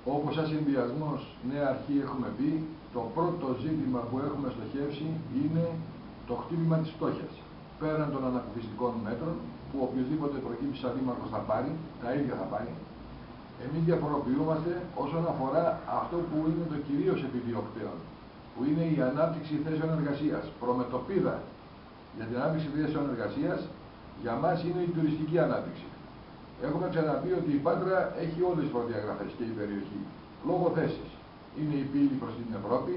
Όπως σαν συνδυασμός Νέα Αρχή έχουμε πει, το πρώτο ζήτημα που έχουμε στοχεύσει είναι το χτύπημα της φτώχειας. Πέραν των ανακουφιστικών μέτρων, που οποιοδήποτε προκύψει σαν δήμαρχος θα πάρει, τα ίδια θα πάρει, εμείς διαφοροποιούμαστε όσον αφορά αυτό που είναι το κυρίως επιδιωκτέο, που είναι η ανάπτυξη θέσεων εργασίας. Προμετωπίδα για την ανάπτυξη θέσεων εργασίας για μας είναι η τουριστική ανάπτυξη. Έχουμε ξαναπεί ότι η Πάτρα έχει όλες τις προδιαγραφές και η περιοχή, λόγω θέσης. Είναι η πύλη προς την Ευρώπη,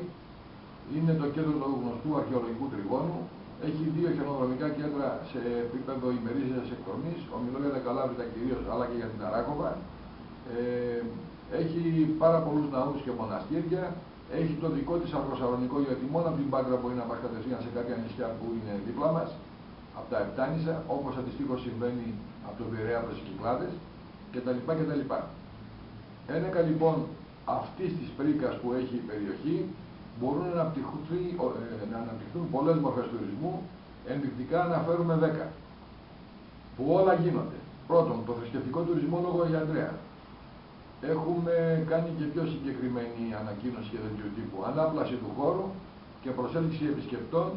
είναι το κέντρο του γνωστού αρχαιολογικού τριγώνου, έχει 2 χιονοδρομικά κέντρα σε επίπεδο ημερήσιας εκδρομής, ομιλώ για τα Καλάβρητα κυρίως, αλλά και για την Αράκοβα. Έχει πάρα πολλούς ναούς και μοναστήρια, έχει το δικό της αγροσαλονικό, γιατί μόνο από την Πάτρα μπορεί να πάει κατευθείαν σε κάποια νησιά που είναι δίπλα μας, από τα Επτάνησα, όπως αντιστοίχως συμβαίνει από τον Πειραιά προς τις Κυκλάδες κτλ. Ένεκα λοιπόν αυτής της πρίκας που έχει η περιοχή μπορούν να αναπτυχθούν πολλές μορφές τουρισμού. Ενδεικτικά αναφέρουμε 10, που όλα γίνονται. Πρώτον, το θρησκευτικό τουρισμό λόγω Αγιαντρέα. Έχουμε κάνει και πιο συγκεκριμένη ανακοίνωση και τέτοιου τύπου. Ανάπλαση του χώρου και προσέλκυση επισκεπτών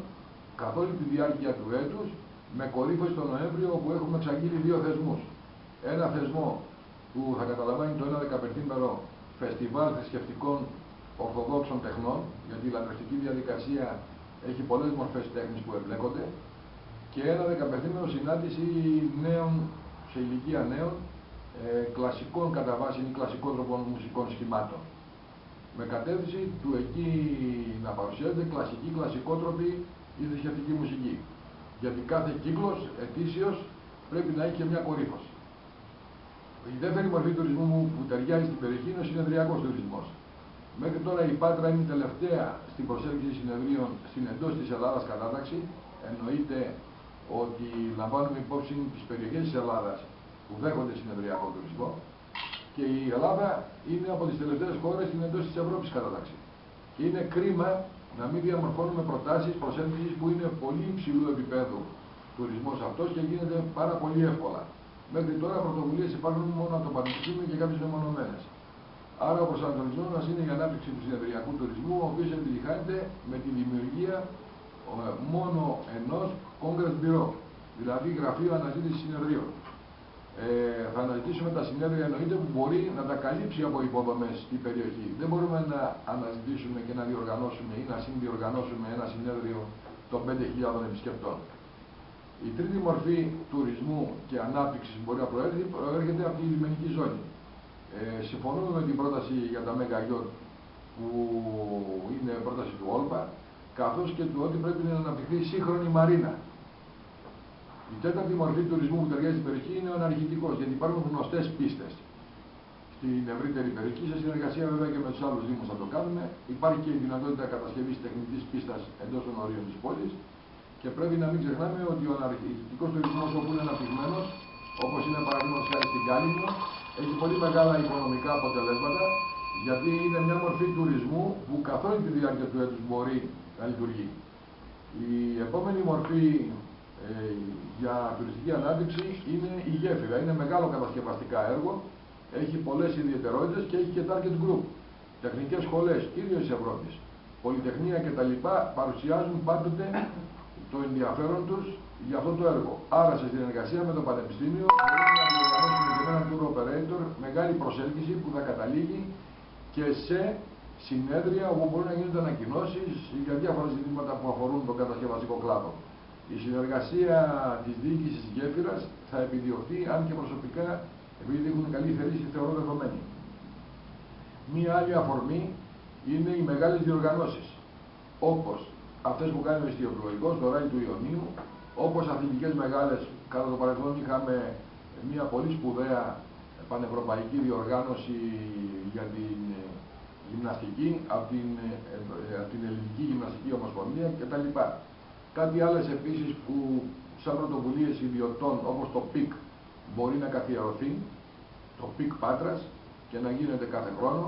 καθ' όλη τη διάρκεια του έτους, με κορύφωση τον Νοέμβριο, όπου έχουμε εξαγγείλει 2 θεσμούς. Ένα θεσμό που θα καταλαμβάνει το 15μέρο φεστιβάλ θρησκευτικών ορθοδόξων τεχνών, γιατί η λατρευτική διαδικασία έχει πολλές μορφές τέχνης που εμπλέκονται, και ένα 15μέρο συνάντηση νέων, σε ηλικία νέων, κλασικών κατά βάση ή κλασικότροπων μουσικών σχημάτων. Με κατεύθυνση του εκεί να παρουσιάζεται κλασικότροπη ή θρησκευτική μουσική. Γιατί κάθε κύκλος ετήσιος πρέπει να έχει και μια κορύφωση. Η δεύτερη μορφή τουρισμού που ταιριάζει στην περιοχή είναι ο συνεδριακός τουρισμός. Μέχρι τώρα η Πάτρα είναι η τελευταία στην προσέλκυση συνεδρίων στην εντός της Ελλάδας κατάταξη. Εννοείται ότι λαμβάνουμε υπόψη τις περιοχές της Ελλάδας που δέχονται συνεδριακό τουρισμό, και η Ελλάδα είναι από τις τελευταίες χώρες στην εντός της Ευρώπης κατάταξη. Και είναι κρίμα να μην διαμορφώνουμε προτάσεις προσέλκυσης που είναι πολύ υψηλού επίπεδου τουρισμός αυτός και γίνεται πάρα πολύ εύκολα. Μέχρι τώρα πρωτοβουλίες υπάρχουν μόνο από το Πανεπιστήμιο και κάποιες μεμονωμένες. Άρα ο προσανατολισμός μας είναι η ανάπτυξη του συνεδριακού τουρισμού, ο οποίος επιτυχάνεται με τη δημιουργία μόνο ενός Congress Bureau, δηλαδή γραφείο αναζήτησης συνεδρίων. Θα αναζητήσουμε τα συνέδρια, εννοείται, που μπορεί να τα καλύψει από υποδομές στην περιοχή. Δεν μπορούμε να αναζητήσουμε και να διοργανώσουμε ή να συνδιοργανώσουμε ένα συνέδριο των 5.000 επισκεπτών. Η τρίτη μορφή τουρισμού και ανάπτυξης που μπορεί να προέρχεται από τη λιμενική ζώνη. Συμφωνούμε με την πρόταση για τα ΜΕΓΑ που είναι πρόταση του Όλπα, καθώς και του ότι πρέπει να αναπτυχθεί σύγχρονη μαρίνα. Η τέταρτη μορφή τουρισμού που ταιριάζει στην περιοχή είναι ο αναρχητικός, γιατί υπάρχουν γνωστές πίστες στην ευρύτερη περιοχή, σε συνεργασία βέβαια και με τους άλλους δήμους θα το κάνουμε. Υπάρχει και η δυνατότητα κατασκευής τεχνητής πίστας εντός των ορίων της πόλης, και πρέπει να μην ξεχνάμε ότι ο αναρχητικός τουρισμός, όπου είναι αναπτυγμένος, όπως είναι παραδείγματος χάρη στην Κάλυμνο, έχει πολύ μεγάλα οικονομικά αποτελέσματα, γιατί είναι μια μορφή τουρισμού που καθ' όλη τη διάρκεια του έτους μπορεί να λειτουργεί. Η επόμενη μορφή για τουριστική ανάπτυξη είναι η γέφυρα. Είναι μεγάλο κατασκευαστικά έργο, έχει πολλές ιδιαιτερότητες και έχει και target group. Τεχνικές σχολές, κυρίως της Ευρώπης, πολυτεχνία κτλ. Παρουσιάζουν πάντοτε το ενδιαφέρον τους για αυτό το έργο. Άρα, σε συνεργασία με το Πανεπιστήμιο, μπορούμε να διοργανώσουμε και έναν tour operator μεγάλη προσέλκυση που θα καταλήγει και σε συνέδρια όπου μπορεί να γίνονται ανακοινώσεις για διάφορα ζητήματα που αφορούν τον κατασκευαστικό κλάδο. Η συνεργασία της διοίκησης της γέφυρας θα επιδιωχθεί, αν και προσωπικά, επειδή έχουν καλή θερήση, θεωρώ δεδομένη. Μία άλλη αφορμή είναι οι μεγάλες διοργανώσεις, όπως αυτές που κάνει ο Ιστιοπλοϊκός, το Ράλι του Ιωνίου, όπως αθλητικές μεγάλες. Κατά το παρελθόν είχαμε μια πολύ σπουδαία πανευρωπαϊκή διοργάνωση για την γυμναστική από την Ελληνική Γυμναστική Ομοσπονδία κτλ. Κάτι άλλες επίσης που σαν πρωτοβουλίες ιδιωτών, όπως το ΠΙΚ, μπορεί να καθιερωθεί, το ΠΙΚ Πάτρας, και να γίνεται κάθε χρόνο.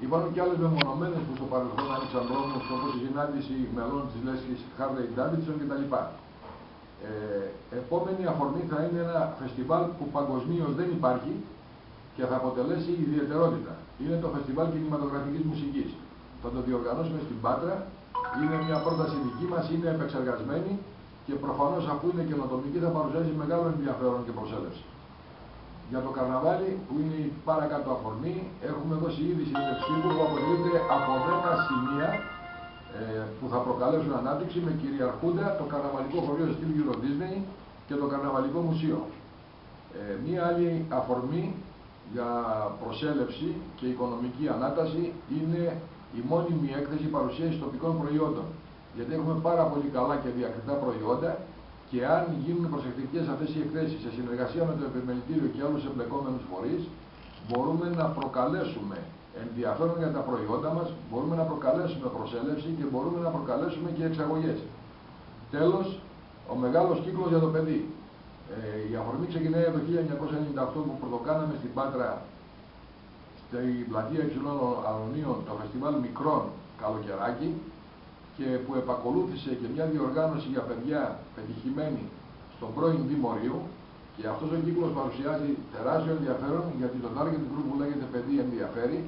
Υπάρχουν και άλλες μεμονωμένες που στο παρελθόν άνοιξαν δρόμους, όπως η συνάντηση μελών της λέσχης Harley Davidson κτλ. Επόμενη αφορμή θα είναι ένα φεστιβάλ που παγκοσμίως δεν υπάρχει, και θα αποτελέσει ιδιαιτερότητα. Είναι το Φεστιβάλ Κινηματογραφικής Μουσικής. Θα το διοργανώσουμε στην Πάτρα. Είναι μια πρόταση δική μας, είναι επεξεργασμένη και προφανώς αφού είναι καινοτομική θα παρουσιάζει μεγάλο ενδιαφέρον και προσέλευση. Για το καρναβάλι, που είναι η παρακάτω αφορμή, έχουμε δώσει ήδη συνέντευξη που αποτελείται από 10 σημεία που θα προκαλέσουν ανάπτυξη με κυριαρχούντα το καρναβαλικό χωρίο στυλ Euro Disney και το καρναβαλικό μουσείο. Μία άλλη αφορμή για προσέλευση και οικονομική ανάταση είναι η μόνιμη έκθεση παρουσίαση τοπικών προϊόντων. Γιατί έχουμε πάρα πολύ καλά και διακριτά προϊόντα και αν γίνουν προσεκτικές αυτές οι εκθέσεις σε συνεργασία με το επιμελητήριο και άλλους εμπλεκόμενους φορείς, μπορούμε να προκαλέσουμε ενδιαφέρον για τα προϊόντα μας, μπορούμε να προκαλέσουμε προσέλευση και μπορούμε να προκαλέσουμε και εξαγωγές. Τέλος, ο μεγάλος κύκλος για το παιδί. Η αφορμή ξεκινάει από το 1998 που πρωτοκάναμε στην Πάτρα, στην πλατεία Υψηλών Αλωνίων, το φεστιβάλ Μικρών Καλοκαιράκι και που επακολούθησε και μια διοργάνωση για παιδιά πετυχημένη στον πρώην Δημορίου και αυτός ο κύκλος παρουσιάζει τεράστιο ενδιαφέρον γιατί το target group που λέγεται παιδί ενδιαφέρει.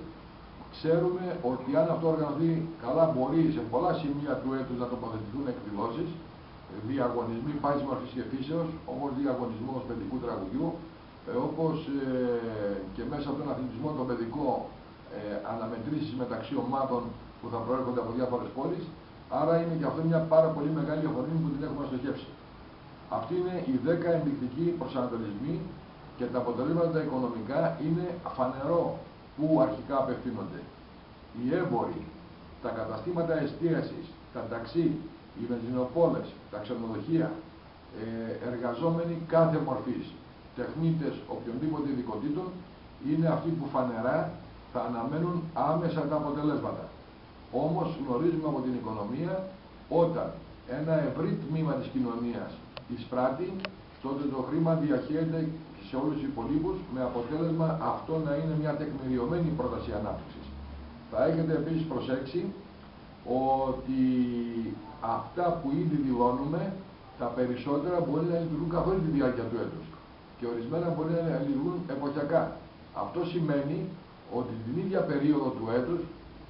Ξέρουμε ότι αν αυτό οργανωθεί καλά μπορεί σε πολλά σημεία του έτους να τοποθετηθούν εκδηλώσεις, διαγωνισμοί πάσης μορφής και φύσεως, όπως διαγωνισμός παιδικού τραγουδιού, όπως και μέσα από τον αθλητισμό τον παιδικό αναμετρήσεις μεταξύ ομάδων που θα προέρχονται από διάφορες πόλεις. Άρα είναι και αυτό μια πάρα πολύ μεγάλη αφορμή που την έχουμε στοχεύσει. Αυτοί είναι οι 10 ενδεικτικοί προσανατολισμοί και τα αποτελέσματα οικονομικά είναι φανερό που αρχικά απευθύνονται. Οι έμποροι, τα καταστήματα εστίασης, τα ταξί, οι βενζινοπόλες, τα ξενοδοχεία, εργαζόμενοι κάθε μορφής, τεχνίτες οποιονδήποτε ειδικοτήτων, είναι αυτοί που φανερά θα αναμένουν άμεσα τα αποτελέσματα. Όμως γνωρίζουμε από την οικονομία όταν ένα ευρύ τμήμα της κοινωνίας εισπράττει, τότε το χρήμα διαχέεται σε όλους τους υπολείπους με αποτέλεσμα αυτό να είναι μια τεκμηριωμένη πρόταση ανάπτυξης. Θα έχετε επίσης προσέξει ότι αυτά που ήδη δηλώνουμε, τα περισσότερα μπορεί να λειτουργούν καθ' όλη τη διάρκεια του έτους και ορισμένα μπορεί να λειτουργούν εποχιακά. Αυτό σημαίνει ότι την ίδια περίοδο του έτους,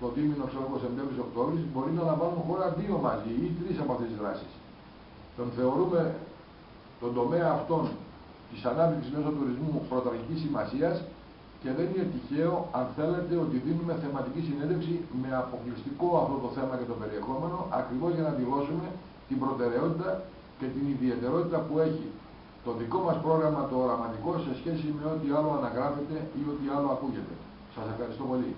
το δίμηνο Σεπτέμβρης-Οκτώβρης, μπορεί να λαμβάνουν χώρα 2 μαζί ή 3 από αυτές τις δράσεις. Τον θεωρούμε τον τομέα αυτόν της ανάπτυξης μέσω τουρισμού πρωταρχικής σημασίας και δεν είναι τυχαίο, αν θέλετε, ότι δίνουμε θεματική συνέντευξη με αποκλειστικό αυτό το θέμα και το περιεχόμενο, ακριβώς για να δηλώσουμε την προτεραιότητα και την ιδιαιτερότητα που έχει το δικό μας πρόγραμμα το οραματικό σε σχέση με ό,τι άλλο αναγράφεται ή ό,τι άλλο ακούγεται. Σας ευχαριστώ πολύ.